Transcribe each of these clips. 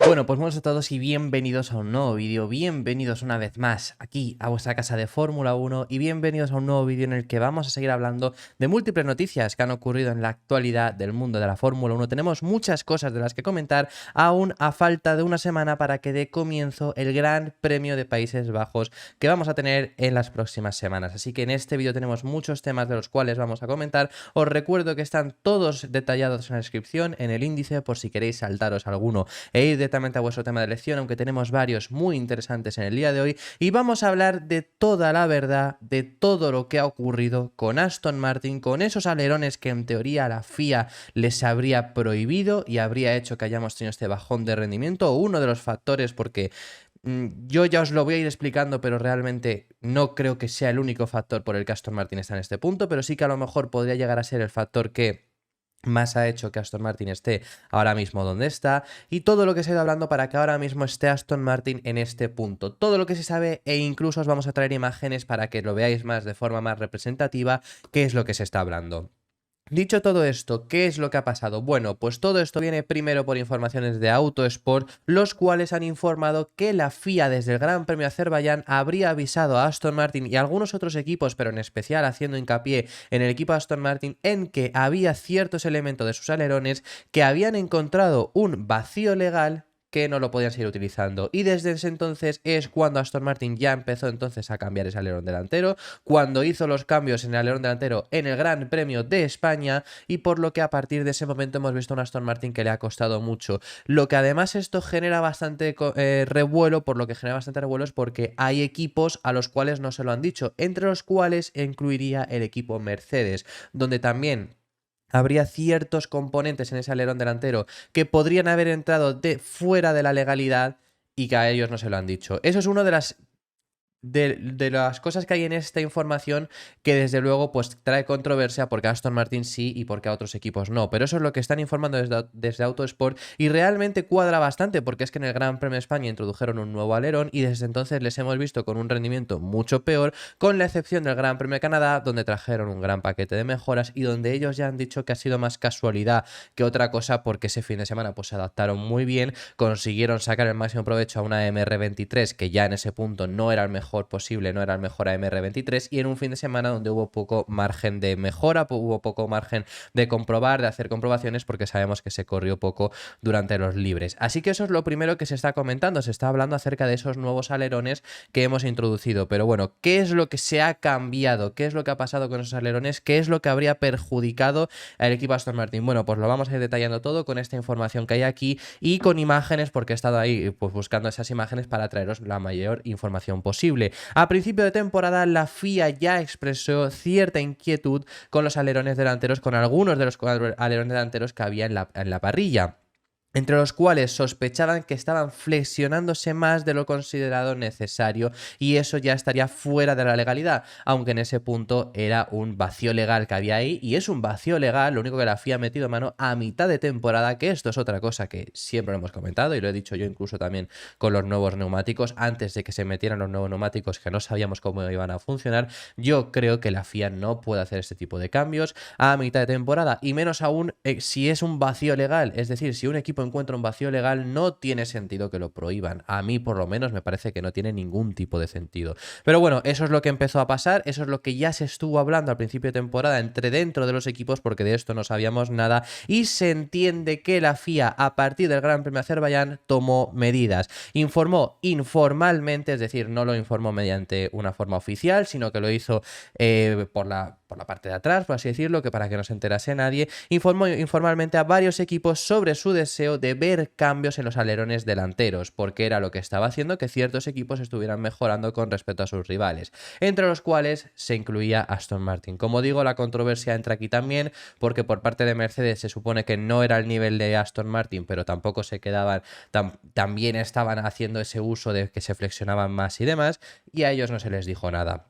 Bueno, pues buenos a todos y bienvenidos a un nuevo vídeo, bienvenidos una vez más aquí a vuestra casa de Fórmula 1 y bienvenidos a un nuevo vídeo en el que vamos a seguir hablando de múltiples noticias que han ocurrido en la actualidad del mundo de la Fórmula 1. Tenemos muchas cosas de las que comentar, aún a falta de una semana para que dé comienzo el Gran Premio de Países Bajos que vamos a tener en las próximas semanas. Así que en este vídeo tenemos muchos temas de los cuales vamos a comentar. Os recuerdo que están todos detallados en la descripción, en el índice, por si queréis saltaros alguno e ir directamente a vuestro tema de elección, aunque tenemos varios muy interesantes en el día de hoy, y vamos a hablar de toda la verdad, de todo lo que ha ocurrido con Aston Martin, con esos alerones que en teoría la FIA les habría prohibido y habría hecho que hayamos tenido este bajón de rendimiento, o uno de los factores, porque yo ya os lo voy a ir explicando, pero realmente no creo que sea el único factor por el que Aston Martin está en este punto, pero sí que a lo mejor podría llegar a ser el factor que más ha hecho que Aston Martin esté ahora mismo donde está, y todo lo que se ha ido hablando para que ahora mismo esté Aston Martin en este punto, todo lo que se sabe, e incluso os vamos a traer imágenes para que lo veáis más de forma más representativa qué es lo que se está hablando. Dicho todo esto, ¿qué es lo que ha pasado? Bueno, pues todo esto viene primero por informaciones de Autosport, los cuales han informado que la FIA desde el Gran Premio de Azerbaiyán habría avisado a Aston Martin y a algunos otros equipos, pero en especial haciendo hincapié en el equipo Aston Martin, en que había ciertos elementos de sus alerones que habían encontrado un vacío legal que no lo podían seguir utilizando, y desde ese entonces es cuando Aston Martin ya empezó entonces a cambiar ese alerón delantero, cuando hizo los cambios en el alerón delantero en el Gran Premio de España, y por lo que a partir de ese momento hemos visto un Aston Martin que le ha costado mucho. Lo que además esto genera bastante revuelo, por lo que genera bastante revuelo es porque hay equipos a los cuales no se lo han dicho, entre los cuales incluiría el equipo Mercedes, donde también habría ciertos componentes en ese alerón delantero que podrían haber entrado de fuera de la legalidad y que a ellos no se lo han dicho. Eso es una de las cosas que hay en esta información que desde luego pues trae controversia, porque a Aston Martin sí y porque a otros equipos no, pero eso es lo que están informando desde Autosport, y realmente cuadra bastante, porque es que en el Gran Premio de España introdujeron un nuevo alerón y desde entonces les hemos visto con un rendimiento mucho peor, con la excepción del Gran Premio de Canadá, donde trajeron un gran paquete de mejoras y donde ellos ya han dicho que ha sido más casualidad que otra cosa, porque ese fin de semana pues se adaptaron muy bien, consiguieron sacar el máximo provecho a una MR23 que ya en ese punto no era el mejor posible, no era el mejor AMR23, y en un fin de semana donde hubo poco margen de mejora, hubo poco margen de comprobar, de hacer comprobaciones, porque sabemos que se corrió poco durante los libres. Así que eso es lo primero que se está comentando, se está hablando acerca de esos nuevos alerones que hemos introducido. Pero bueno, ¿qué es lo que se ha cambiado? ¿Qué es lo que ha pasado con esos alerones? ¿Qué es lo que habría perjudicado al equipo Aston Martin? Bueno, pues lo vamos a ir detallando todo con esta información que hay aquí y con imágenes, porque he estado ahí pues buscando esas imágenes para traeros la mayor información posible. A principio de temporada la FIA ya expresó cierta inquietud con los alerones delanteros, con algunos de los alerones delanteros que había en la parrilla, entre los cuales sospechaban que estaban flexionándose más de lo considerado necesario, y eso ya estaría fuera de la legalidad, aunque en ese punto era un vacío legal que había ahí, y es un vacío legal, lo único que la FIA ha metido mano a mitad de temporada, que esto es otra cosa que siempre lo hemos comentado, y lo he dicho yo incluso también con los nuevos neumáticos, antes de que se metieran los nuevos neumáticos, que no sabíamos cómo iban a funcionar. Yo creo que la FIA no puede hacer este tipo de cambios a mitad de temporada, y menos aún si es un vacío legal, es decir, si un equipo encuentra un vacío legal, no tiene sentido que lo prohíban. A mí, por lo menos, me parece que no tiene ningún tipo de sentido. Pero bueno, eso es lo que empezó a pasar, eso es lo que ya se estuvo hablando al principio de temporada dentro de los equipos, porque de esto no sabíamos nada, y se entiende que la FIA, a partir del Gran Premio de Azerbaiyán, tomó medidas. Informó informalmente, es decir, no lo informó mediante una forma oficial, sino que lo hizo por la parte de atrás, por así decirlo, que para que no se enterase nadie, informó informalmente a varios equipos sobre su deseo de ver cambios en los alerones delanteros, porque era lo que estaba haciendo que ciertos equipos estuvieran mejorando con respecto a sus rivales, entre los cuales se incluía Aston Martin. Como digo, la controversia entra aquí también, porque por parte de Mercedes se supone que no era el nivel de Aston Martin, pero tampoco se quedaban, también estaban haciendo ese uso de que se flexionaban más y demás, y a ellos no se les dijo nada.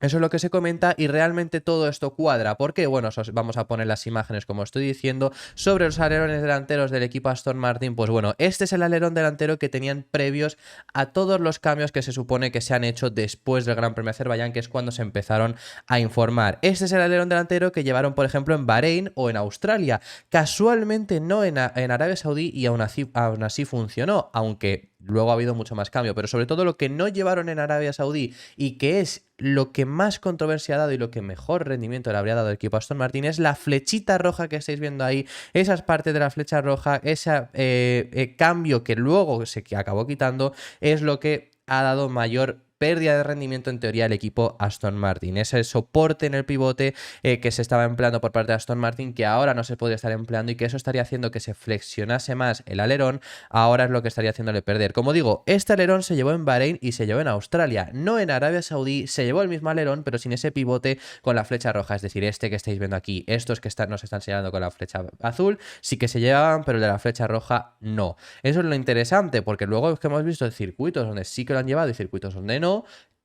Eso es lo que se comenta y realmente todo esto cuadra. ¿Por qué? Bueno, vamos a poner las imágenes como estoy diciendo. Sobre los alerones delanteros del equipo Aston Martin, pues bueno, este es el alerón delantero que tenían previos a todos los cambios que se supone que se han hecho después del Gran Premio de Azerbaiyán, que es cuando se empezaron a informar. Este es el alerón delantero que llevaron, por ejemplo, en Bahrein o en Australia. Casualmente no en Arabia Saudí y aún así funcionó, aunque luego ha habido mucho más cambio. Pero sobre todo lo que no llevaron en Arabia Saudí y que es lo que más controversia ha dado y lo que mejor rendimiento le habría dado el equipo Aston Martin es la flechita roja que estáis viendo ahí, esas partes de la flecha roja, ese cambio que luego se acabó quitando, es lo que ha dado mayor pérdida de rendimiento en teoría al equipo Aston Martin. Ese soporte en el pivote que se estaba empleando por parte de Aston Martin, que ahora no se podría estar empleando y que eso estaría haciendo que se flexionase más el alerón, ahora es lo que estaría haciéndole perder. Como digo, este alerón se llevó en Bahrein y se llevó en Australia, no en Arabia Saudí, se llevó el mismo alerón pero sin ese pivote con la flecha roja, es decir, este que estáis viendo aquí, estos que nos están señalando con la flecha azul, sí que se llevaban, pero el de la flecha roja no. Eso es lo interesante, porque luego es que hemos visto circuitos donde sí que lo han llevado y circuitos donde no,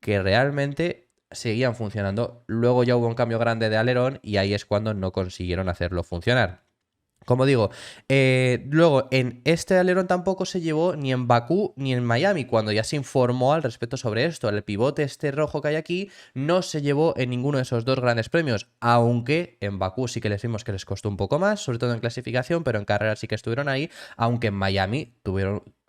que realmente seguían funcionando. Luego ya hubo un cambio grande de alerón y ahí es cuando no consiguieron hacerlo funcionar. Como digo, luego en este alerón tampoco se llevó ni en Bakú ni en Miami, cuando ya se informó al respecto sobre esto. El pivote este rojo que hay aquí no se llevó en ninguno de esos dos grandes premios, aunque en Bakú sí que les vimos que les costó un poco más, sobre todo en clasificación, pero en carrera sí que estuvieron ahí, aunque en Miami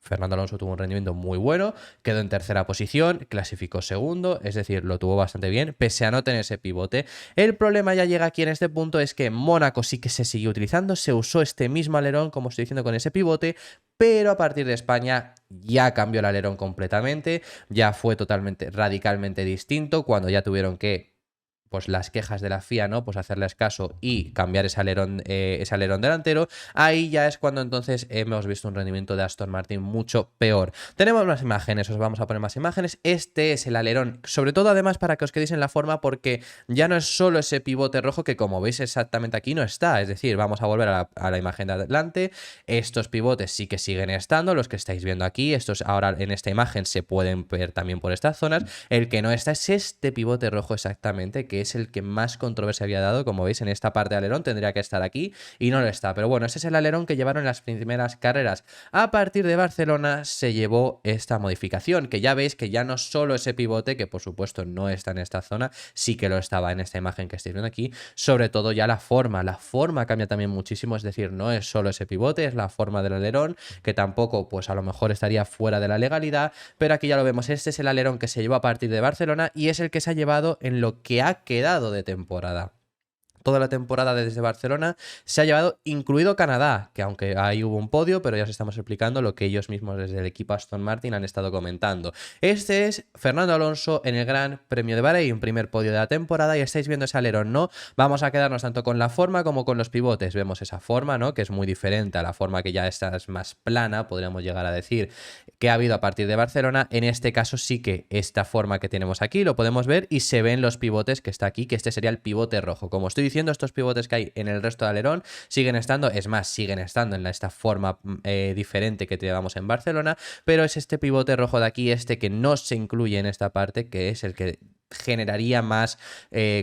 Fernando Alonso tuvo un rendimiento muy bueno, quedó en tercera posición, clasificó segundo, es decir, lo tuvo bastante bien, pese a no tener ese pivote. El problema ya llega aquí en este punto, es que en Mónaco sí que se siguió utilizando, se usó este mismo alerón, como estoy diciendo, con ese pivote, pero a partir de España ya cambió el alerón completamente, ya fue totalmente, radicalmente distinto, cuando ya tuvieron que pues las quejas de la FIA, ¿no? Pues hacerles caso y cambiar ese alerón delantero, ahí ya es cuando entonces hemos visto un rendimiento de Aston Martin mucho peor. Tenemos más imágenes, os vamos a poner más imágenes. Este es el alerón, sobre todo además para que os quedéis en la forma, porque ya no es solo ese pivote rojo que como veis exactamente aquí no está, es decir, vamos a volver a la imagen de adelante, estos pivotes sí que siguen estando, los que estáis viendo aquí, estos ahora en esta imagen se pueden ver también por estas zonas, el que no está es este pivote rojo exactamente, que es el que más controversia había dado. Como veis, en esta parte de alerón tendría que estar aquí y no lo está. Pero bueno, este es el alerón que llevaron en las primeras carreras. A partir de Barcelona se llevó esta modificación, que ya veis que ya no solo ese pivote, que por supuesto no está en esta zona, sí que lo estaba en esta imagen que estáis viendo aquí, sobre todo ya la forma cambia también muchísimo, es decir, no es solo ese pivote, es la forma del alerón, que tampoco pues a lo mejor estaría fuera de la legalidad, pero aquí ya lo vemos, este es el alerón que se llevó a partir de Barcelona y es el que se ha llevado en lo que ha quedado de temporada. Toda la temporada desde Barcelona se ha llevado, incluido Canadá, que aunque ahí hubo un podio, pero ya os estamos explicando lo que ellos mismos desde el equipo Aston Martin han estado comentando. Este es Fernando Alonso en el Gran Premio de Bahrein, primer podio de la temporada, y estáis viendo ese alerón, ¿no? Vamos a quedarnos tanto con la forma como con los pivotes. Vemos esa forma, ¿no? Que es muy diferente a la forma que ya esta es más plana, podríamos llegar a decir, que ha habido a partir de Barcelona. En este caso sí que esta forma que tenemos aquí lo podemos ver y se ven los pivotes que está aquí, que este sería el pivote rojo. Como estoy diciendo, estos pivotes que hay en el resto de alerón siguen estando, es más, siguen estando en esta forma diferente que llevamos en Barcelona, pero es este pivote rojo de aquí, este que no se incluye en esta parte, que es el que generaría más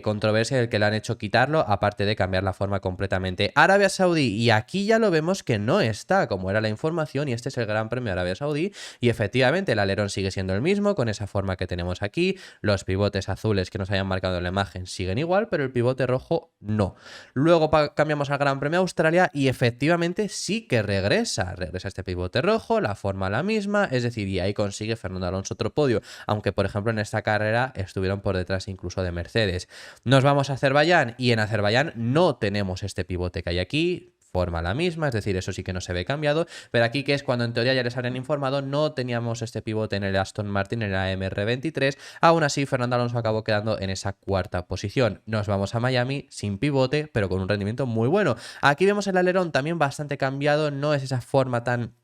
controversia, el que le han hecho quitarlo, aparte de cambiar la forma completamente. Arabia Saudí, y aquí ya lo vemos que no está, como era la información, y este es el Gran Premio de Arabia Saudí, y efectivamente el alerón sigue siendo el mismo, con esa forma que tenemos aquí, los pivotes azules que nos hayan marcado en la imagen siguen igual, pero el pivote rojo no. Luego cambiamos al Gran Premio de Australia y efectivamente sí que regresa este pivote rojo, la forma la misma, es decir, y ahí consigue Fernando Alonso otro podio, aunque por ejemplo en esta carrera estuvieron por detrás incluso de Mercedes. Nos vamos a Azerbaiyán y en Azerbaiyán no tenemos este pivote que hay aquí, forma la misma, es decir, eso sí que no se ve cambiado, pero aquí que es cuando en teoría ya les habían informado, no teníamos este pivote en el Aston Martin, en la MR23, aún así Fernando Alonso acabó quedando en esa cuarta posición. Nos vamos a Miami sin pivote, pero con un rendimiento muy bueno. Aquí vemos el alerón también bastante cambiado, no es esa forma tan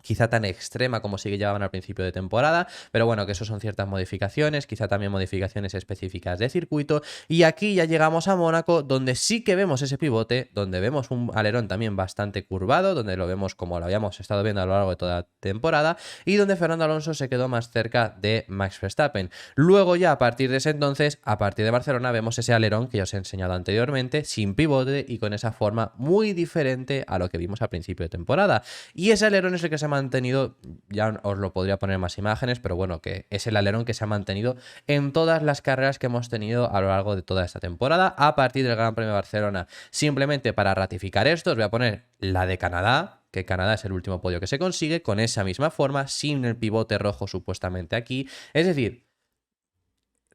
quizá tan extrema como sí que llevaban al principio de temporada, pero bueno, que eso son ciertas modificaciones, quizá también modificaciones específicas de circuito, y aquí ya llegamos a Mónaco, donde sí que vemos ese pivote, donde vemos un alerón también bastante curvado, donde lo vemos como lo habíamos estado viendo a lo largo de toda la temporada, y donde Fernando Alonso se quedó más cerca de Max Verstappen. Luego ya a partir de ese entonces, a partir de Barcelona, vemos ese alerón que ya os he enseñado anteriormente, sin pivote y con esa forma muy diferente a lo que vimos al principio de temporada. Y ese alerón es el que se ha mantenido, ya os lo podría poner más imágenes, pero bueno, que es el alerón que se ha mantenido en todas las carreras que hemos tenido a lo largo de toda esta temporada, a partir del Gran Premio de Barcelona. Simplemente para ratificar esto, os voy a poner la de Canadá, que Canadá es el último podio que se consigue, con esa misma forma, sin el pivote rojo supuestamente aquí. Es decir,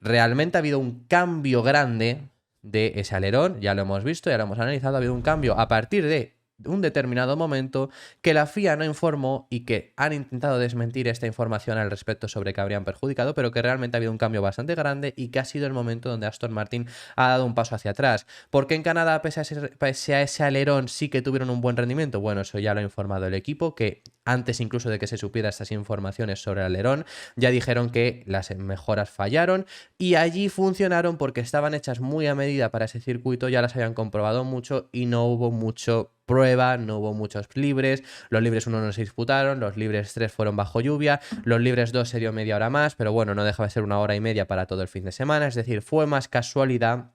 realmente ha habido un cambio grande de ese alerón, ya lo hemos visto, ya lo hemos analizado, ha habido un cambio a partir de un determinado momento que la FIA no informó y que han intentado desmentir esta información al respecto sobre que habrían perjudicado, pero que realmente ha habido un cambio bastante grande y que ha sido el momento donde Aston Martin ha dado un paso hacia atrás. Porque en Canadá, pese a ese alerón, sí que tuvieron un buen rendimiento. Bueno, eso ya lo ha informado el equipo, que antes incluso de que se supiera estas informaciones sobre el alerón, ya dijeron que las mejoras fallaron y allí funcionaron porque estaban hechas muy a medida para ese circuito, ya las habían comprobado mucho y no hubo mucho prueba, no hubo muchos libres, los libres 1 no se disputaron, los libres 3 fueron bajo lluvia, los libres 2 se dio media hora más, pero bueno, no dejaba de ser 1 hora y media para todo el fin de semana, es decir, fue más casualidad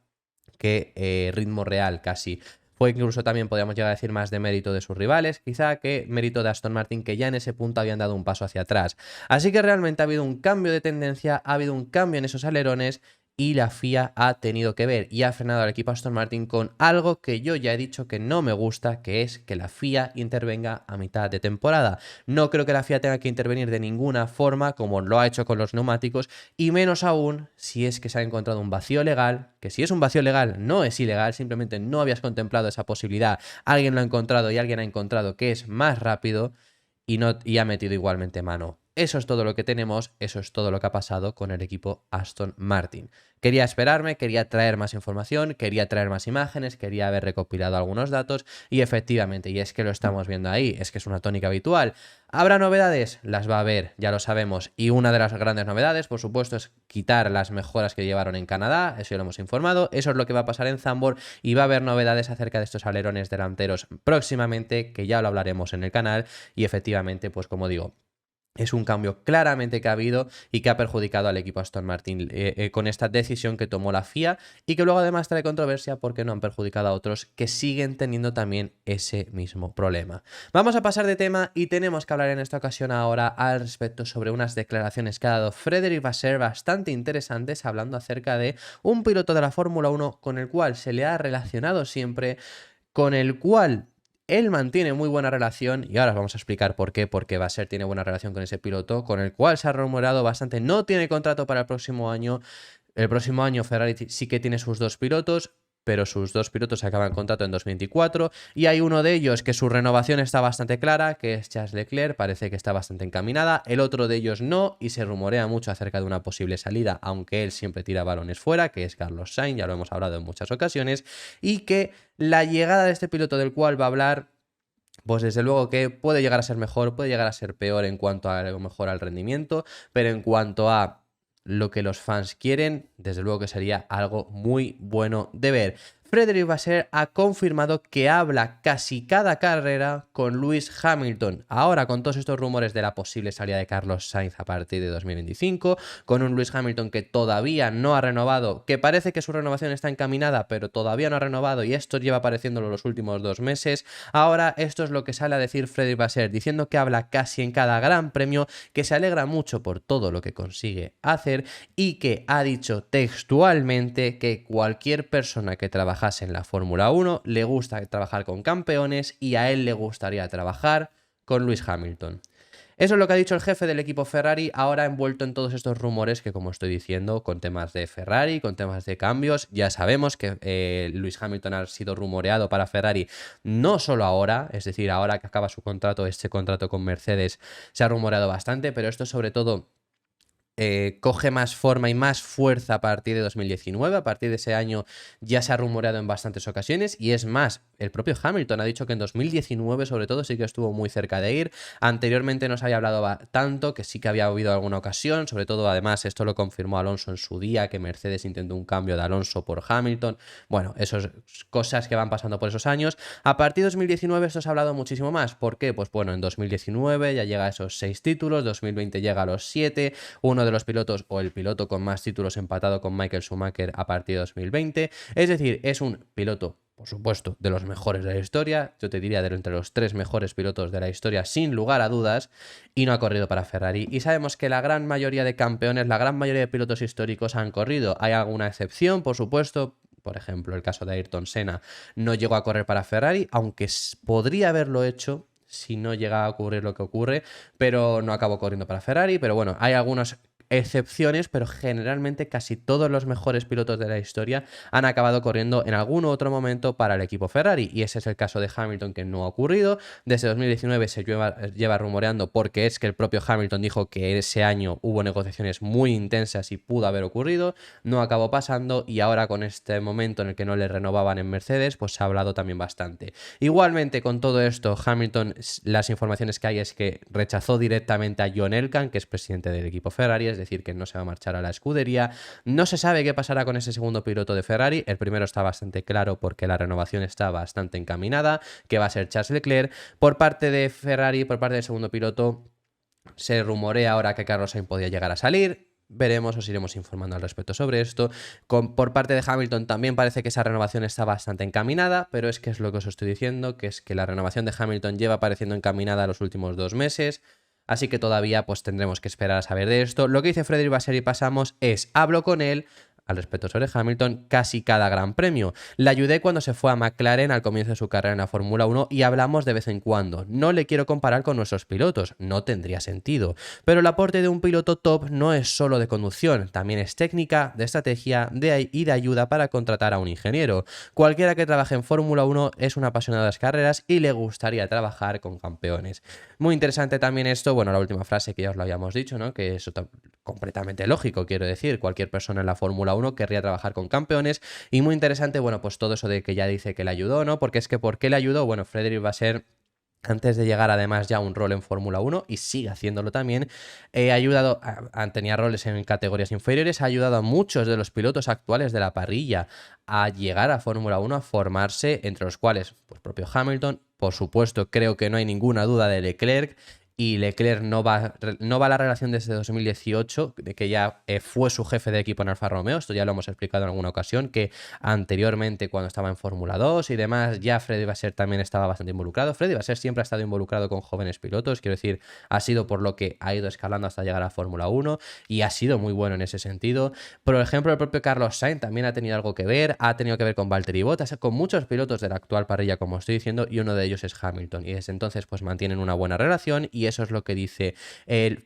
que ritmo real casi. Fue incluso también, podríamos llegar a decir, más de mérito de sus rivales, quizá que mérito de Aston Martin, que ya en ese punto habían dado un paso hacia atrás. Así que realmente ha habido un cambio de tendencia, ha habido un cambio en esos alerones y la FIA ha tenido que ver y ha frenado al equipo Aston Martin con algo que yo ya he dicho que no me gusta, que es que la FIA intervenga a mitad de temporada. No creo que la FIA tenga que intervenir de ninguna forma como lo ha hecho con los neumáticos y menos aún si es que se ha encontrado un vacío legal, que si es un vacío legal no es ilegal, simplemente no habías contemplado esa posibilidad, alguien lo ha encontrado y alguien ha encontrado que es más rápido y ha metido igualmente mano. Eso es todo lo que tenemos, eso es todo lo que ha pasado con el equipo Aston Martin. Quería esperarme, quería traer más información, quería traer más imágenes, quería haber recopilado algunos datos y efectivamente, y es que lo estamos viendo ahí, es que es una tónica habitual. ¿Habrá novedades? Las va a haber, ya lo sabemos. Y una de las grandes novedades, por supuesto, es quitar las mejoras que llevaron en Canadá, eso ya lo hemos informado, eso es lo que va a pasar en Zandvoort y va a haber novedades acerca de estos alerones delanteros próximamente, que ya lo hablaremos en el canal y efectivamente, pues como digo, es un cambio claramente que ha habido y que ha perjudicado al equipo Aston Martin con esta decisión que tomó la FIA y que luego además trae controversia porque no han perjudicado a otros que siguen teniendo también ese mismo problema. Vamos a pasar de tema y tenemos que hablar en esta ocasión ahora al respecto sobre unas declaraciones que ha dado Frédéric Vasseur bastante interesantes hablando acerca de un piloto de la Fórmula 1 con el cual se le ha relacionado siempre, con el cual él mantiene muy buena relación y ahora os vamos a explicar por qué, porque Vasseur tiene buena relación con ese piloto, con el cual se ha rumorado bastante, no tiene contrato para el próximo año. El próximo año Ferrari sí que tiene sus dos pilotos, pero sus dos pilotos acaban contrato en 2024 y hay uno de ellos que su renovación está bastante clara, que es Charles Leclerc, parece que está bastante encaminada, el otro de ellos no y se rumorea mucho acerca de una posible salida, aunque él siempre tira balones fuera, que es Carlos Sainz, ya lo hemos hablado en muchas ocasiones, y que la llegada de este piloto del cual va a hablar, pues desde luego que puede llegar a ser mejor, puede llegar a ser peor en cuanto a lo mejor al rendimiento, pero en cuanto a lo que los fans quieren, desde luego que sería algo muy bueno de ver. Frédéric Vasseur ha confirmado que habla casi cada carrera con Lewis Hamilton. Ahora, con todos estos rumores de la posible salida de Carlos Sainz a partir de 2025, con un Lewis Hamilton que todavía no ha renovado, que parece que su renovación está encaminada, pero todavía no ha renovado y esto lleva apareciéndolo los últimos 2 meses. Ahora, esto es lo que sale a decir Frédéric Vasseur, diciendo que habla casi en cada gran premio, que se alegra mucho por todo lo que consigue hacer y que ha dicho textualmente que cualquier persona que trabajase en la Fórmula 1 le gusta trabajar con campeones y a él le gustaría trabajar con Lewis Hamilton. Eso es lo que ha dicho el jefe del equipo Ferrari, ahora envuelto en todos estos rumores que, como estoy diciendo, con temas de Ferrari, con temas de cambios, ya sabemos que Lewis Hamilton ha sido rumoreado para Ferrari no solo ahora, es decir, ahora que acaba su contrato, este contrato con Mercedes se ha rumoreado bastante, pero esto sobre todo coge más forma y más fuerza a partir de 2019. A partir de ese año ya se ha rumoreado en bastantes ocasiones y es más, el propio Hamilton ha dicho que en 2019 sobre todo sí que estuvo muy cerca de ir. Anteriormente no se había hablado tanto, que sí que había habido alguna ocasión, sobre todo además esto lo confirmó Alonso en su día, que Mercedes intentó un cambio de Alonso por Hamilton. Bueno, esas cosas que van pasando por esos años. A partir de 2019 esto se ha hablado muchísimo más. ¿Por qué? Pues bueno, en 2019 ya llega a esos 6 títulos, 2020 llega a los 7, uno de los pilotos o el piloto con más títulos empatado con Michael Schumacher a partir de 2020. Es decir, es un piloto, por supuesto, de los mejores de la historia. Yo te diría entre los 3 mejores pilotos de la historia, sin lugar a dudas, y no ha corrido para Ferrari. Y sabemos que la gran mayoría de campeones, la gran mayoría de pilotos históricos han corrido. Hay alguna excepción, por supuesto. Por ejemplo, el caso de Ayrton Senna no llegó a correr para Ferrari, aunque podría haberlo hecho si no llega a ocurrir lo que ocurre, pero no acabó corriendo para Ferrari. Pero bueno, hay algunas excepciones, pero generalmente casi todos los mejores pilotos de la historia han acabado corriendo en algún otro momento para el equipo Ferrari, y ese es el caso de Hamilton, que no ha ocurrido. Desde 2019 se lleva rumoreando, porque es que el propio Hamilton dijo que ese año hubo negociaciones muy intensas y pudo haber ocurrido, no acabó pasando, y ahora con este momento en el que no le renovaban en Mercedes, pues se ha hablado también bastante. Igualmente, con todo esto, Hamilton, las informaciones que hay es que rechazó directamente a John Elkann, que es presidente del equipo Ferrari, es decir, que no se va a marchar a la escudería. No se sabe qué pasará con ese segundo piloto de Ferrari. El primero está bastante claro porque la renovación está bastante encaminada, que va a ser Charles Leclerc. Por parte de Ferrari, por parte del segundo piloto, se rumorea ahora que Carlos Sainz podía llegar a salir. Veremos, os iremos informando al respecto sobre esto. Por parte de Hamilton también parece que esa renovación está bastante encaminada, pero es que es lo que os estoy diciendo, que es que la renovación de Hamilton lleva pareciendo encaminada los últimos 2 meses. Así que todavía pues tendremos que esperar a saber de esto. Lo que dice Frederic Vasseur y pasamos es, hablo con él al respecto sobre Hamilton casi cada gran premio. Le ayudé cuando se fue a McLaren al comienzo de su carrera en la Fórmula 1 y hablamos de vez en cuando. No le quiero comparar con nuestros pilotos, no tendría sentido. Pero el aporte de un piloto top no es solo de conducción, también es técnica, de estrategia y de ayuda para contratar a un ingeniero. Cualquiera que trabaje en Fórmula 1 es un apasionado de las carreras y le gustaría trabajar con campeones. Muy interesante también esto, bueno, la última frase que ya os lo habíamos dicho, ¿no? Que es completamente lógico, quiero decir, cualquier persona en la Fórmula 1 querría trabajar con campeones, y muy interesante, bueno, pues todo eso de que ya dice que le ayudó, ¿no? Porque es que, ¿por qué le ayudó? Bueno, Frederic Vasseur, antes de llegar además ya a un rol en Fórmula 1, y sigue haciéndolo también, ha ayudado, tenía roles en categorías inferiores, ha ayudado a muchos de los pilotos actuales de la parrilla a llegar a Fórmula 1, a formarse, entre los cuales, pues propio Hamilton, por supuesto, creo que no hay ninguna duda de Leclerc. Y Leclerc no va a la relación desde 2018, de que ya fue su jefe de equipo en Alfa Romeo. Esto ya lo hemos explicado en alguna ocasión, que anteriormente cuando estaba en Fórmula 2 y demás, ya Freddy Vasseur también estaba bastante involucrado. Freddy Vasseur siempre ha estado involucrado con jóvenes pilotos, quiero decir, ha sido por lo que ha ido escalando hasta llegar a Fórmula 1 y ha sido muy bueno en ese sentido. Por ejemplo, el propio Carlos Sainz también ha tenido algo que ver, ha tenido que ver con Valtteri Bottas, con muchos pilotos de la actual parrilla, como estoy diciendo, y uno de ellos es Hamilton. Y desde entonces pues mantienen una buena relación, y eso es lo que dice el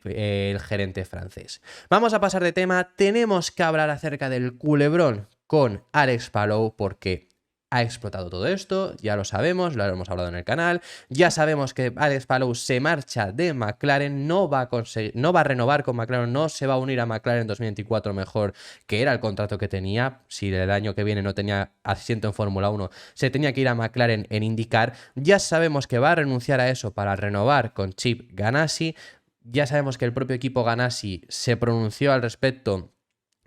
gerente francés. Vamos a pasar de tema. Tenemos que hablar acerca del culebrón con Alex Palou, porque ha explotado todo esto, ya lo sabemos, lo hemos hablado en el canal, ya sabemos que Alex Palou se marcha de McLaren, no va a renovar con McLaren, no se va a unir a McLaren en 2024 mejor, que era el contrato que tenía. Si el año que viene no tenía asiento en Fórmula 1, se tenía que ir a McLaren en IndyCar. Ya sabemos que va a renunciar a eso para renovar con Chip Ganassi. Ya sabemos que el propio equipo Ganassi se pronunció al respecto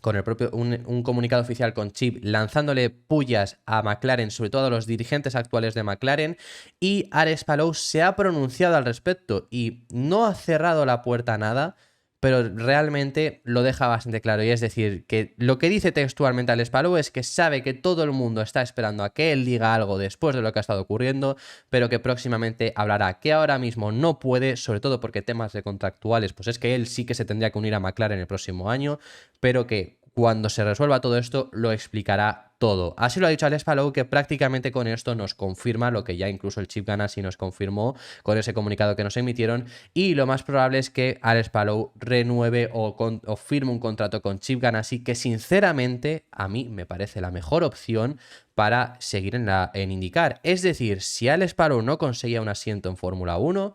con el propio un comunicado oficial con Chip, lanzándole pullas a McLaren, sobre todo a los dirigentes actuales de McLaren, y Alex Palou se ha pronunciado al respecto y no ha cerrado la puerta a nada, pero realmente lo deja bastante claro, y es decir, que lo que dice textualmente Alex Palou es que sabe que todo el mundo está esperando a que él diga algo después de lo que ha estado ocurriendo, pero que próximamente hablará, que ahora mismo no puede, sobre todo porque temas de contractuales, pues es que él sí que se tendría que unir a McLaren el próximo año, pero que cuando se resuelva todo esto lo explicará todo. Así lo ha dicho Alex Palou, que prácticamente con esto nos confirma lo que ya incluso el Chip Ganassi nos confirmó con ese comunicado que nos emitieron, y lo más probable es que Alex Palou renueve o firme un contrato con Chip Ganassi, que sinceramente a mí me parece la mejor opción para seguir en IndyCar. Es decir, si Alex Palou no conseguía un asiento en Fórmula 1,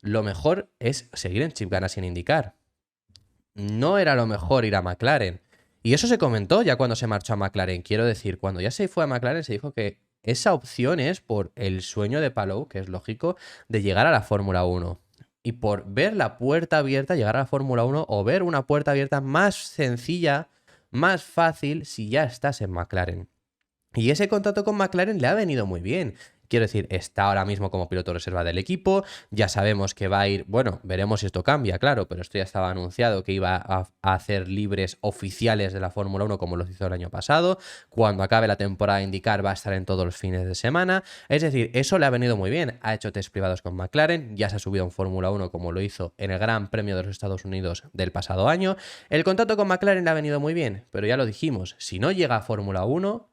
lo mejor es seguir en Chip Ganassi en IndyCar. no era lo mejor ir a McLaren. Y eso se comentó ya cuando se marchó a McLaren. Quiero decir, cuando ya se fue a McLaren se dijo que esa opción es por el sueño de Palou, que es lógico, de llegar a la Fórmula 1. Y por ver la puerta abierta, llegar a la Fórmula 1 o ver una puerta abierta más sencilla, más fácil si ya estás en McLaren. Y ese contrato con McLaren le ha venido muy bien. Quiero decir, está ahora mismo como piloto reserva del equipo, ya sabemos que va a ir, bueno, veremos si esto cambia, claro, pero esto ya estaba anunciado que iba a hacer libres oficiales de la Fórmula 1 como lo hizo el año pasado, cuando acabe la temporada IndyCar va a estar en todos los fines de semana, es decir, eso le ha venido muy bien, ha hecho test privados con McLaren, ya se ha subido en Fórmula 1 como lo hizo en el Gran Premio de los Estados Unidos del pasado año, el contrato con McLaren le ha venido muy bien, pero ya lo dijimos, si no llega a Fórmula 1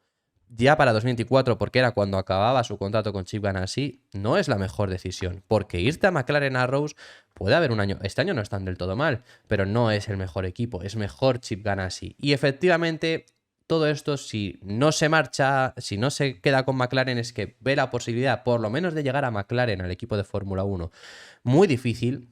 ya para 2024, porque era cuando acababa su contrato con Chip Ganassi, no es la mejor decisión. Porque irte a McLaren Arrows puede haber un año. Este año no están del todo mal, pero no es el mejor equipo. Es mejor Chip Ganassi. Y efectivamente, todo esto, si no se marcha, si no se queda con McLaren, es que ve la posibilidad, por lo menos, de llegar a McLaren, al equipo de Fórmula 1. Muy difícil.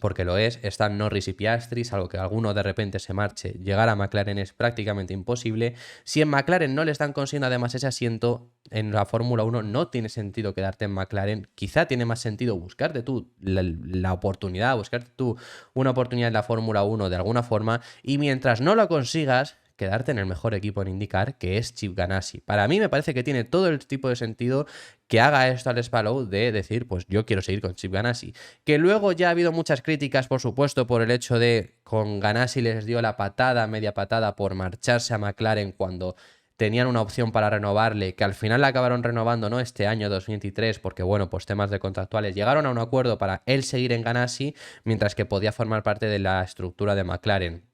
Porque lo es, están Norris y Piastri, salvo que alguno de repente se marche, llegar a McLaren es prácticamente imposible. Si en McLaren no le están consiguiendo además ese asiento, en la Fórmula 1 no tiene sentido quedarte en McLaren, quizá tiene más sentido buscarte tú la oportunidad, buscarte tú una oportunidad en la Fórmula 1 de alguna forma, y mientras no lo consigas, quedarte en el mejor equipo en IndyCar, que es Chip Ganassi. Para mí me parece que tiene todo el tipo de sentido que haga esto Alex Palou de decir, pues yo quiero seguir con Chip Ganassi. Que luego ya ha habido muchas críticas, por supuesto, por el hecho de con Ganassi les dio la patada, media patada, por marcharse a McLaren cuando tenían una opción para renovarle, que al final la acabaron renovando, ¿no? Este año 2023, porque bueno, pues temas de contractuales. Llegaron a un acuerdo para él seguir en Ganassi, mientras que podía formar parte de la estructura de McLaren.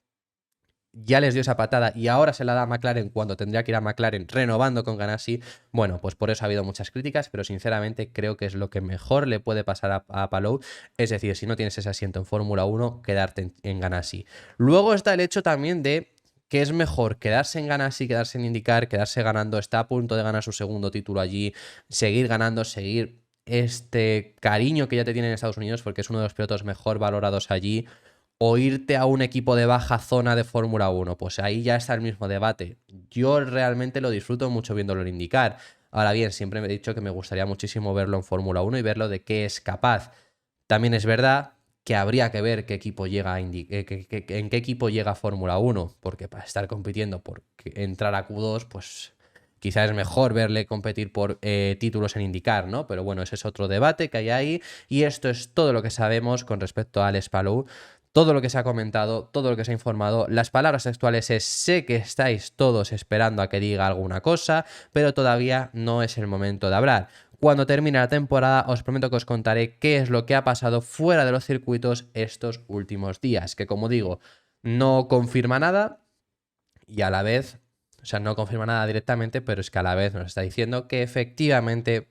Ya les dio esa patada y ahora se la da a McLaren cuando tendría que ir a McLaren renovando con Ganassi. Bueno, pues por eso ha habido muchas críticas, pero sinceramente creo que es lo que mejor le puede pasar a Palou. Es decir, si no tienes ese asiento en Fórmula 1, quedarte en Ganassi. Luego está el hecho también de que es mejor quedarse en Ganassi, quedarse en IndyCar, quedarse ganando. Está a punto de ganar su segundo título allí, seguir ganando, seguir este cariño que ya te tiene en Estados Unidos, porque es uno de los pilotos mejor valorados allí, o irte a un equipo de baja zona de Fórmula 1. Pues ahí ya está el mismo debate. Yo realmente lo disfruto mucho viéndolo en IndyCar. Ahora bien, siempre me he dicho que me gustaría muchísimo verlo en Fórmula 1 y verlo de qué es capaz. También es verdad que habría que ver qué equipo llega a en qué equipo llega a Fórmula 1, porque para estar compitiendo por entrar a Q2, pues quizás es mejor verle competir por títulos en IndyCar, ¿no? Pero bueno, ese es otro debate que hay ahí, y esto es todo lo que sabemos con respecto a Alex Palou. Todo lo que se ha comentado, todo lo que se ha informado, las palabras textuales es: sé que estáis todos esperando a que diga alguna cosa, pero todavía no es el momento de hablar. Cuando termine la temporada os prometo que os contaré qué es lo que ha pasado fuera de los circuitos estos últimos días, que como digo, no confirma nada y a la vez, o sea, no confirma nada directamente, pero es que a la vez nos está diciendo que efectivamente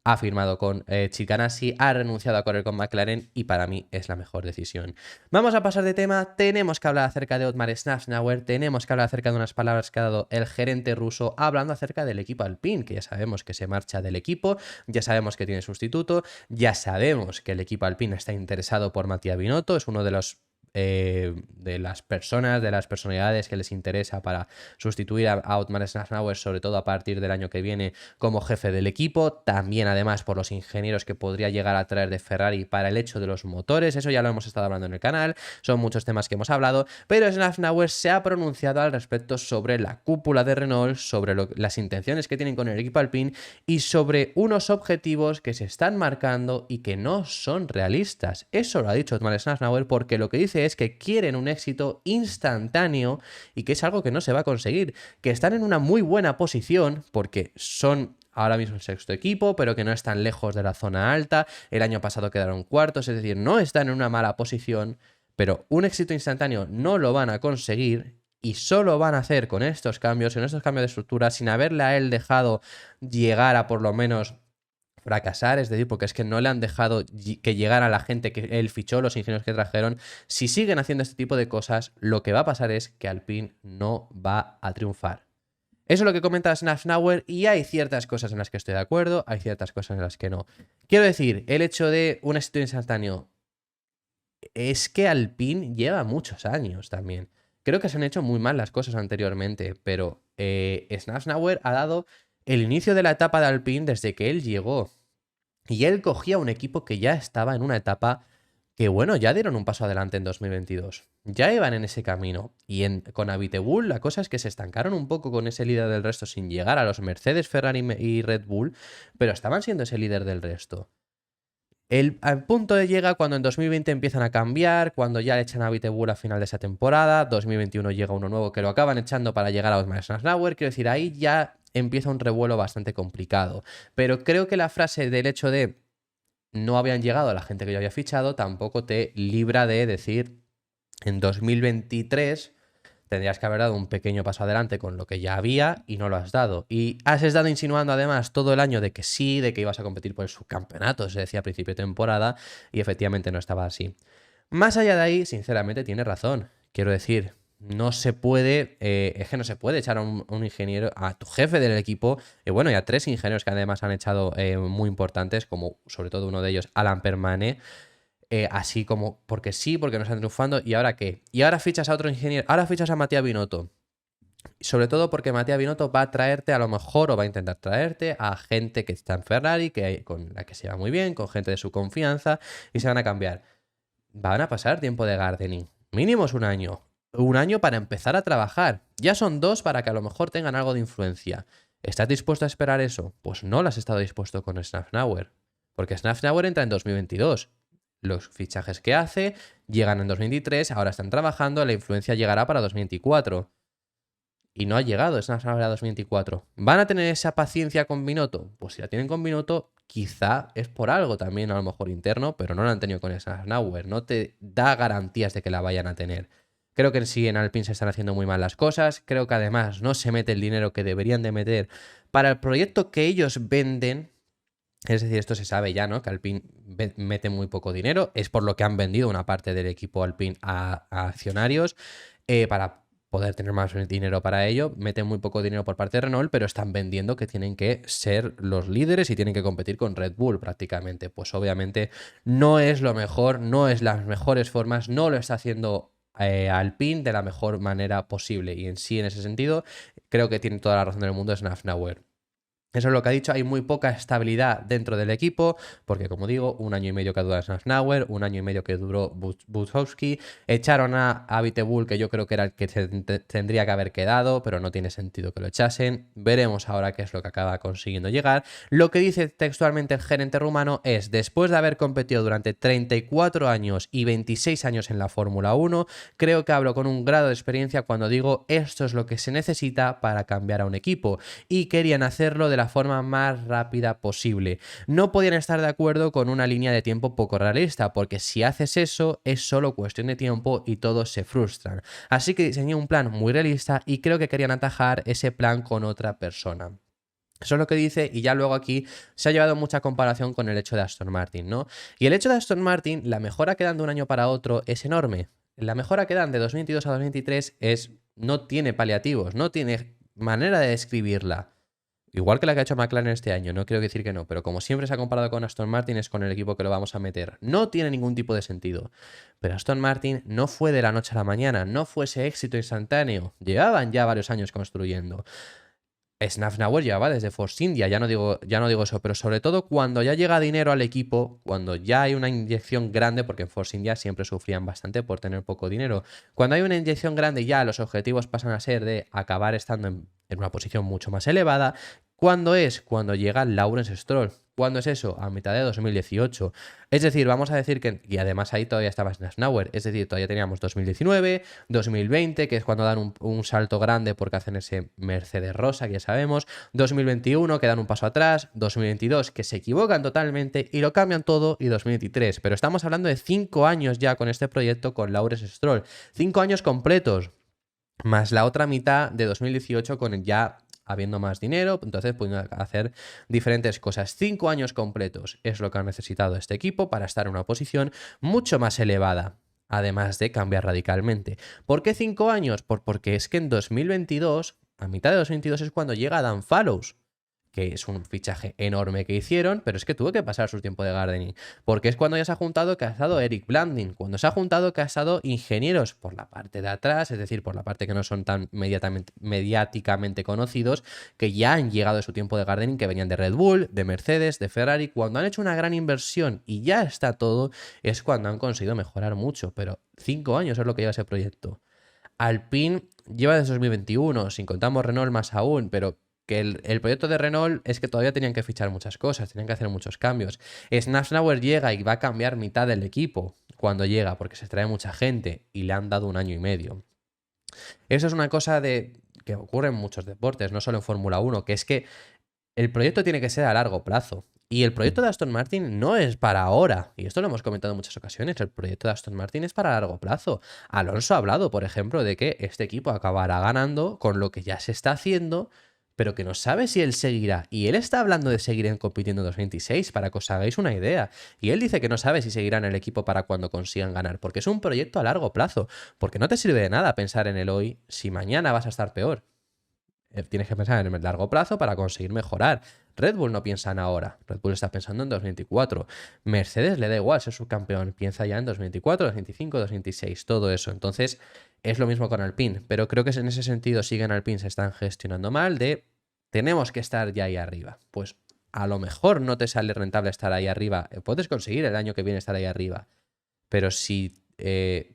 ha firmado con Chip Ganassi, ha renunciado a correr con McLaren y para mí es la mejor decisión. Vamos a pasar de tema, tenemos que hablar acerca de Otmar Szafnauer, tenemos que hablar acerca de unas palabras que ha dado el gerente ruso hablando acerca del equipo Alpine, que ya sabemos que se marcha del equipo, ya sabemos que tiene sustituto, ya sabemos que el equipo Alpine está interesado por Mattia Binotto, es uno de los de las personas, de las personalidades que les interesa para sustituir a Otmar Szafnauer, sobre todo a partir del año que viene como jefe del equipo. También además por los ingenieros que podría llegar a traer de Ferrari para el hecho de los motores, eso ya lo hemos estado hablando en el canal, son muchos temas que hemos hablado, pero Szafnauer se ha pronunciado al respecto sobre la cúpula de Renault, sobre las intenciones que tienen con el equipo Alpine y sobre unos objetivos que se están marcando y que no son realistas. Eso lo ha dicho Otmar Szafnauer porque lo que dice es que quieren un éxito instantáneo y que es algo que no se va a conseguir, que están en una muy buena posición porque son ahora mismo el sexto equipo, pero que no están lejos de la zona alta. El año pasado quedaron cuartos, es decir, no están en una mala posición, pero un éxito instantáneo no lo van a conseguir y solo van a hacer con estos cambios, en estos cambios de estructura, sin haberle a él dejado llegar a por lo menos fracasar, es decir, porque es que no le han dejado que llegara la gente que él fichó, los ingenieros que trajeron. Si siguen haciendo este tipo de cosas, lo que va a pasar es que Alpine no va a triunfar. Eso es lo que comenta Szafnauer y hay ciertas cosas en las que estoy de acuerdo, hay ciertas cosas en las que no. Quiero decir, el hecho de un éxito instantáneo es que Alpine lleva muchos años también. Creo que se han hecho muy mal las cosas anteriormente, pero Snafnauer ha dado el inicio de la etapa de Alpine desde que él llegó. Y él cogía un equipo que ya estaba en una etapa que, bueno, ya dieron un paso adelante en 2022. Ya iban en ese camino. Y con Abiteboul la cosa es que se estancaron un poco con ese líder del resto sin llegar a los Mercedes, Ferrari y Red Bull, pero estaban siendo ese líder del resto. Al punto de llega cuando en 2020 empiezan a cambiar, cuando ya le echan a Abiteboul a final de esa temporada, 2021 llega uno nuevo que lo acaban echando para llegar a Otmar Snafnauer, quiero decir, ahí ya empieza un revuelo bastante complicado. Pero creo que la frase del hecho de no habían llegado a la gente que yo había fichado tampoco te libra de decir en 2023 tendrías que haber dado un pequeño paso adelante con lo que ya había y no lo has dado. Y has estado insinuando además todo el año de que sí, de que ibas a competir por el subcampeonato, se decía a principio de temporada, y efectivamente no estaba así. Más allá de ahí, sinceramente, tiene razón. Quiero decir, no se puede, es que no se puede echar a un ingeniero, a tu jefe del equipo, y bueno, y a 3 ingenieros que además han echado muy importantes, como sobre todo uno de ellos, Alan Permane, así como, porque sí, porque no están triunfando, ¿y ahora qué? Y ahora fichas a otro ingeniero, ahora fichas a Matías Binotto. Sobre todo porque Matías Binotto va a traerte, a lo mejor, o va a intentar traerte a gente que está en Ferrari, con la que se va muy bien, con gente de su confianza, y se van a cambiar. Van a pasar tiempo de gardening. Mínimo es un año. Un año para empezar a trabajar. Ya son 2 para que a lo mejor tengan algo de influencia. ¿Estás dispuesto a esperar eso? Pues no lo has estado dispuesto con Snafnauer. Porque Snafnauer entra en 2022. Los fichajes que hace llegan en 2023, ahora están trabajando, la influencia llegará para 2024. Y no ha llegado Snafnauer a 2024. ¿Van a tener esa paciencia con Binotto? Pues si la tienen con Binotto, quizá es por algo también, a lo mejor interno, pero no la han tenido con Snafnauer. No te da garantías de que la vayan a tener. Creo que sí, en Alpine se están haciendo muy mal las cosas. Creo que además no se mete el dinero que deberían de meter para el proyecto que ellos venden. Es decir, esto se sabe ya, ¿no? Que Alpine mete muy poco dinero. Es por lo que han vendido una parte del equipo Alpine a accionarios para poder tener más dinero para ello. Meten muy poco dinero por parte de Renault, pero están vendiendo que tienen que ser los líderes y tienen que competir con Red Bull prácticamente. Pues obviamente no es lo mejor, no es las mejores formas, no lo está haciendo Alpine de la mejor manera posible. Y en sí, en ese sentido, creo que tiene toda la razón del mundo Snafnauer. Eso es lo que ha dicho, hay muy poca estabilidad dentro del equipo, porque como digo, un año y medio que duró Snafnauer, un año y medio que duró Buchowski, echaron a Abiteboul, que yo creo que era el que tendría que haber quedado, pero no tiene sentido que lo echasen. Veremos ahora qué es lo que acaba consiguiendo llegar. Lo que dice textualmente el gerente rumano es, después de haber competido durante 34 años y 26 años en la Fórmula 1, creo que hablo con un grado de experiencia cuando digo esto es lo que se necesita para cambiar a un equipo, y querían hacerlo de la forma más rápida posible. No podían estar de acuerdo con una línea de tiempo poco realista, porque si haces eso es solo cuestión de tiempo y todos se frustran. Así que diseñé un plan muy realista y creo que querían atajar ese plan con otra persona. Eso es lo que dice, y ya luego aquí se ha llevado mucha comparación con el hecho de Aston Martin, ¿no? Y el hecho de Aston Martin, la mejora que dan de un año para otro es enorme. La mejora que dan de 2022 a 2023 no tiene paliativos, no tiene manera de describirla. Igual que la que ha hecho McLaren este año, no quiero decir que no, pero como siempre se ha comparado con Aston Martin, es con el equipo que lo vamos a meter. No tiene ningún tipo de sentido. Pero Aston Martin no fue de la noche a la mañana, no fue ese éxito instantáneo. Llevaban ya varios años construyendo. Snafnauer llevaba desde Force India, ya no digo eso, pero sobre todo cuando ya llega dinero al equipo, cuando ya hay una inyección grande, porque en Force India siempre sufrían bastante por tener poco dinero. Cuando hay una inyección grande, ya los objetivos pasan a ser de acabar estando en una posición mucho más elevada. Cuando llega Lawrence Stroll. ¿Cuándo es eso? A mitad de 2018. Es decir, vamos a decir que, y además ahí todavía estaba Snafnauer, es decir, todavía teníamos 2019, 2020, que es cuando dan un salto grande porque hacen ese Mercedes rosa, que ya sabemos, 2021, que dan un paso atrás, 2022, que se equivocan totalmente y lo cambian todo, y 2023. Pero estamos hablando de 5 años ya con este proyecto con Lawrence Stroll. 5 años completos, más la otra mitad de 2018 con ya habiendo más dinero, entonces pueden hacer diferentes cosas. 5 años completos es lo que ha necesitado este equipo para estar en una posición mucho más elevada, además de cambiar radicalmente. ¿Por qué 5 años? Porque es que en 2022, a mitad de 2022 es cuando llega Dan Fallows, que es un fichaje enorme que hicieron, pero es que tuvo que pasar su tiempo de gardening, porque es cuando ya se ha juntado que ha estado Eric Blanding, cuando se ha juntado que ha estado ingenieros por la parte de atrás, es decir, por la parte que no son tan mediáticamente conocidos, que ya han llegado a su tiempo de gardening, que venían de Red Bull, de Mercedes, de Ferrari, cuando han hecho una gran inversión y ya está todo, es cuando han conseguido mejorar mucho, pero 5 años es lo que lleva ese proyecto. Alpine lleva desde 2021, sin contamos Renault más aún, pero que el proyecto de Renault es que todavía tenían que fichar muchas cosas, tenían que hacer muchos cambios. Schnauer llega y va a cambiar mitad del equipo cuando llega, porque se trae mucha gente y le han dado 1 año y medio. Eso es una cosa que ocurre en muchos deportes, no solo en Fórmula 1, que es que el proyecto tiene que ser a largo plazo. Y el proyecto de Aston Martin no es para ahora. Y esto lo hemos comentado en muchas ocasiones. El proyecto de Aston Martin es para largo plazo. Alonso ha hablado, por ejemplo, de que este equipo acabará ganando con lo que ya se está haciendo, pero que no sabe si él seguirá. Y él está hablando de seguir compitiendo en 2026, para que os hagáis una idea. Y él dice que no sabe si seguirá en el equipo para cuando consigan ganar, porque es un proyecto a largo plazo. Porque no te sirve de nada pensar en el hoy si mañana vas a estar peor. Tienes que pensar en el largo plazo para conseguir mejorar. Red Bull no piensa en ahora. Red Bull está pensando en 2024. Mercedes le da igual ser subcampeón. Piensa ya en 2024, 2025, 2026, todo eso. Entonces, es lo mismo con Alpine. Pero creo que en ese sentido siguen Alpine, se están gestionando mal de tenemos que estar ya ahí arriba. Pues a lo mejor no te sale rentable estar ahí arriba. Puedes conseguir el año que viene estar ahí arriba. Pero si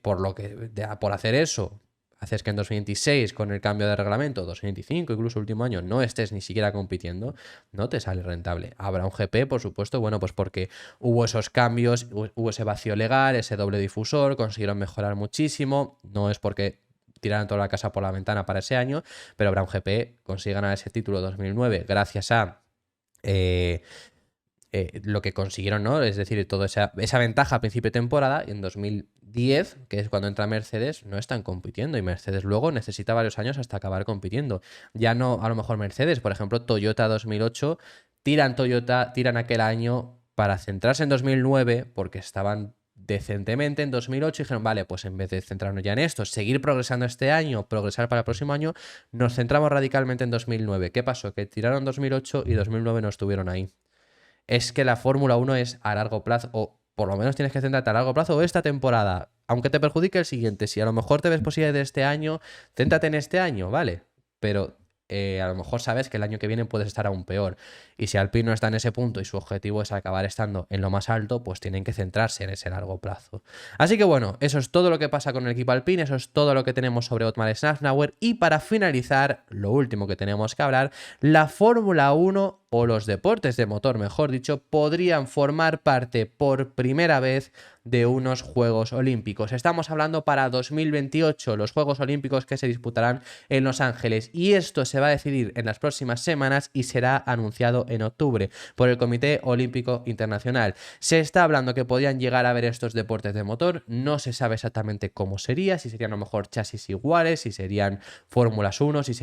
por hacer eso haces que en 2026, con el cambio de reglamento, 2025, incluso último año, no estés ni siquiera compitiendo, no te sale rentable. Habrá un GP, por supuesto, bueno, pues porque hubo esos cambios, hubo ese vacío legal, ese doble difusor, consiguieron mejorar muchísimo, no es porque tiraran toda la casa por la ventana para ese año, pero habrá un GP, consigue ganar ese título 2009 gracias a lo que consiguieron, ¿no? Es decir, toda esa ventaja a principio de temporada, y en 2010, que es cuando entra Mercedes, no están compitiendo y Mercedes luego necesita varios años hasta acabar compitiendo. Ya no, a lo mejor Mercedes, por ejemplo, Toyota 2008, tiran aquel año para centrarse en 2009 porque estaban decentemente en 2008 y dijeron, vale, pues en vez de centrarnos ya en esto, seguir progresando este año, progresar para el próximo año, nos centramos radicalmente en 2009. ¿Qué pasó? Que tiraron 2008 y 2009 no estuvieron ahí. Es que la Fórmula 1 es a largo plazo, o por lo menos tienes que centrarte a largo plazo, o esta temporada, aunque te perjudique el siguiente. Si a lo mejor te ves posibilidades de este año, céntrate en este año, ¿vale? Pero a lo mejor sabes que el año que viene puedes estar aún peor. Y si Alpine no está en ese punto y su objetivo es acabar estando en lo más alto, pues tienen que centrarse en ese largo plazo. Así que bueno, eso es todo lo que pasa con el equipo Alpine, eso es todo lo que tenemos sobre Otmar Szafnauer. Y para finalizar, lo último que tenemos que hablar, la Fórmula 1 o los deportes de motor, mejor dicho, podrían formar parte por primera vez de unos Juegos Olímpicos. Estamos hablando para 2028, los Juegos Olímpicos que se disputarán en Los Ángeles, y esto se va a decidir en las próximas semanas y será anunciado en octubre por el Comité Olímpico Internacional. Se está hablando que podrían llegar a ver estos deportes de motor, no se sabe exactamente cómo sería, si serían a lo mejor chasis iguales, si serían Fórmulas 1, si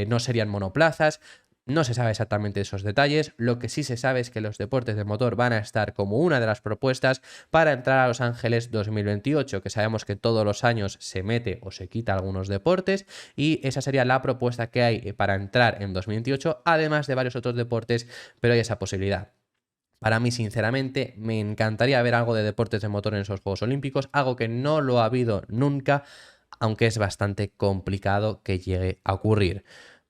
no serían monoplazas. No se sabe exactamente esos detalles. Lo que sí se sabe es que los deportes de motor van a estar como una de las propuestas para entrar a Los Ángeles 2028, que sabemos que todos los años se mete o se quita algunos deportes, y esa sería la propuesta que hay para entrar en 2028, además de varios otros deportes, pero hay esa posibilidad. Para mí, sinceramente, me encantaría ver algo de deportes de motor en esos Juegos Olímpicos, algo que no lo ha habido nunca, aunque es bastante complicado que llegue a ocurrir.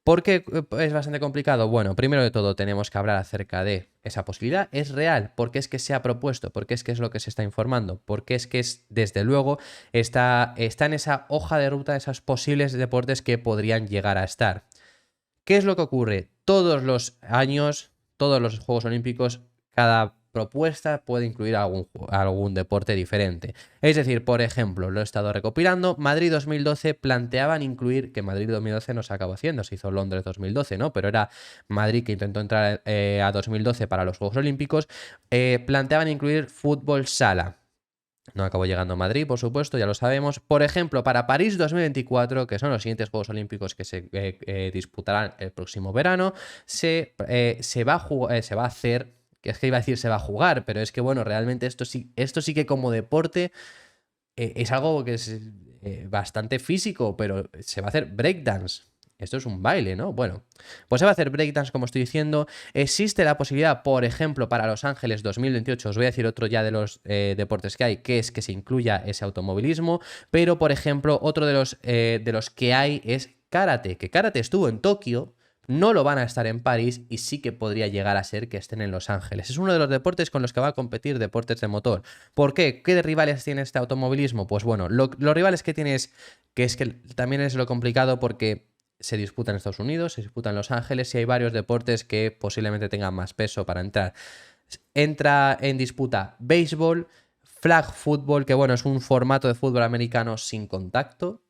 ¿Por qué es bastante complicado? Bueno, primero de todo tenemos que hablar acerca de esa posibilidad. ¿Es real? ¿Por qué es que se ha propuesto? ¿Por qué es que es lo que se está informando? Porque es que desde luego, está en esa hoja de ruta de esos posibles deportes que podrían llegar a estar. ¿Qué es lo que ocurre? Todos los años, todos los Juegos Olímpicos, cada propuesta puede incluir algún deporte diferente. Es decir, por ejemplo, lo he estado recopilando, Madrid 2012 planteaban incluir, que Madrid 2012 no se acabó haciendo, se hizo Londres 2012, ¿no? Pero era Madrid que intentó entrar a 2012 para los Juegos Olímpicos, planteaban incluir fútbol sala. No acabó llegando a Madrid, por supuesto, ya lo sabemos. Por ejemplo, para París 2024, que son los siguientes Juegos Olímpicos que se disputarán el próximo verano, se va a hacer, que es que iba a decir se va a jugar, pero es que bueno, realmente esto sí que como deporte es algo que es bastante físico, pero se va a hacer breakdance. Esto es un baile, ¿no? Bueno, pues se va a hacer breakdance, como estoy diciendo. Existe la posibilidad, por ejemplo, para Los Ángeles 2028, os voy a decir otro ya de los deportes que hay, que es que se incluya ese automovilismo, pero, por ejemplo, otro de los que hay es karate, que karate estuvo en Tokio, no lo van a estar en París y sí que podría llegar a ser que estén en Los Ángeles. Es uno de los deportes con los que va a competir deportes de motor. ¿Por qué? ¿Qué rivales tiene este automovilismo? Pues bueno, los rivales que tienes, que es que también es lo complicado porque se disputa en Estados Unidos, se disputa en Los Ángeles y hay varios deportes que posiblemente tengan más peso para entrar. Entra en disputa béisbol, flag football, que bueno, es un formato de fútbol americano sin contacto.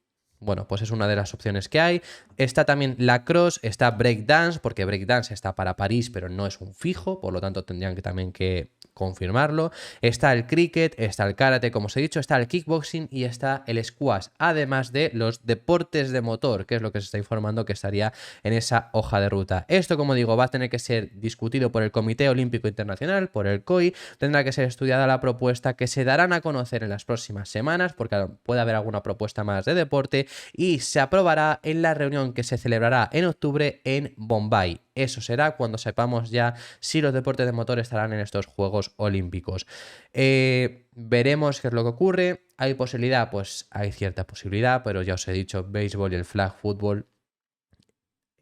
Bueno, pues es una de las opciones que hay. Está también lacrosse, está breakdance, porque breakdance está para París, pero no es un fijo, por lo tanto tendrían que también que confirmarlo. Está el cricket, está el karate, como os he dicho, está el kickboxing y está el squash, además de los deportes de motor, que es lo que se está informando que estaría en esa hoja de ruta. Esto, como digo, va a tener que ser discutido por el Comité Olímpico Internacional, por el COI, tendrá que ser estudiada la propuesta que se darán a conocer en las próximas semanas, porque puede haber alguna propuesta más de deporte, y se aprobará en la reunión que se celebrará en octubre en Bombay. Eso será cuando sepamos ya si los deportes de motor estarán en estos Juegos Olímpicos. Veremos qué es lo que ocurre. ¿Hay posibilidad? Pues hay cierta posibilidad, pero ya os he dicho, béisbol y el flag football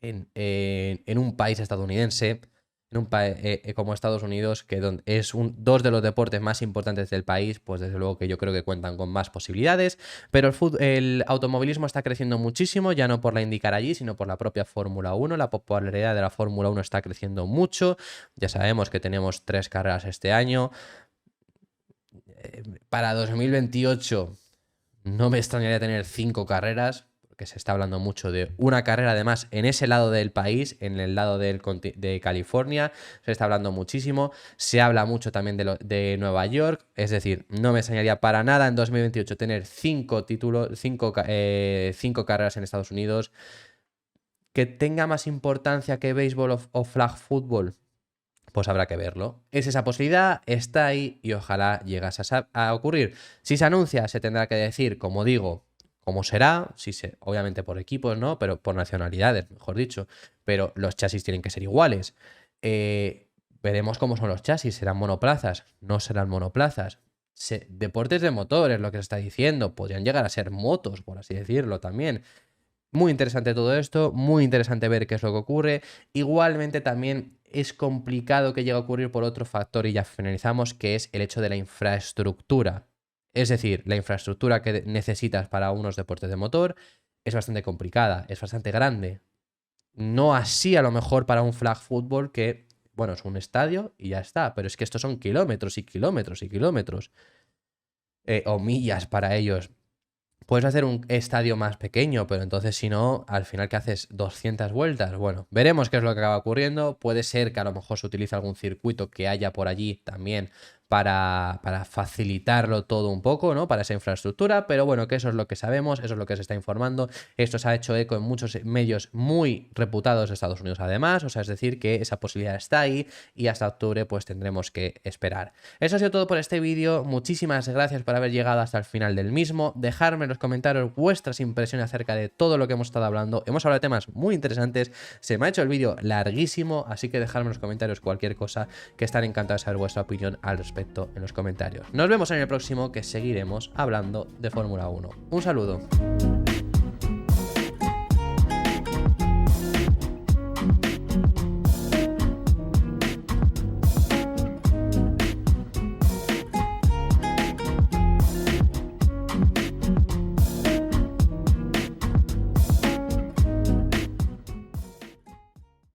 en un país estadounidense, en un país como Estados Unidos, que es dos de los deportes más importantes del país, pues desde luego que yo creo que cuentan con más posibilidades, pero el automovilismo está creciendo muchísimo, ya no por la IndyCar allí, sino por la propia Fórmula 1, la popularidad de la Fórmula 1 está creciendo mucho, ya sabemos que tenemos 3 carreras este año, para 2028 no me extrañaría tener 5 carreras, que se está hablando mucho de una carrera además en ese lado del país, en el lado de California, se está hablando muchísimo, se habla mucho también de Nueva York, es decir, no me extrañaría para nada en 2028 tener 5 títulos, 5 carreras en Estados Unidos. ¿Que tenga más importancia que béisbol o flag football? Pues habrá que verlo. Es esa posibilidad, está ahí y ojalá llegase a ocurrir. Si se anuncia, se tendrá que decir, como digo, cómo será, obviamente por equipos, ¿no? Pero por nacionalidades, mejor dicho. Pero los chasis tienen que ser iguales. Veremos cómo son los chasis. ¿Serán monoplazas? ¿No serán monoplazas? Deportes de motor es lo que se está diciendo. Podrían llegar a ser motos, por así decirlo, también. Muy interesante todo esto, muy interesante ver qué es lo que ocurre. Igualmente también es complicado que llegue a ocurrir por otro factor y ya finalizamos, que es el hecho de la infraestructura. Es decir, la infraestructura que necesitas para unos deportes de motor es bastante complicada, es bastante grande. No así a lo mejor para un flag football que, bueno, es un estadio y ya está, pero es que estos son kilómetros y kilómetros y kilómetros. O millas para ellos. Puedes hacer un estadio más pequeño, pero entonces si no, al final que haces 200 vueltas. Bueno, veremos qué es lo que acaba ocurriendo. Puede ser que a lo mejor se utilice algún circuito que haya por allí también para facilitarlo todo un poco, ¿no? Para esa infraestructura, pero bueno, que eso es lo que sabemos, eso es lo que se está informando. Esto se ha hecho eco en muchos medios muy reputados de Estados Unidos además, o sea, es decir, que esa posibilidad está ahí y hasta octubre pues tendremos que esperar. Eso ha sido todo por este vídeo, muchísimas gracias por haber llegado hasta el final del mismo, dejadme en los comentarios vuestras impresiones acerca de todo lo que hemos estado hablando, hemos hablado de temas muy interesantes, se me ha hecho el vídeo larguísimo, así que dejadme en los comentarios cualquier cosa, que estaré encantado de saber vuestra opinión al respecto en los comentarios. Nos vemos en el próximo, que seguiremos hablando de Fórmula 1. Un saludo.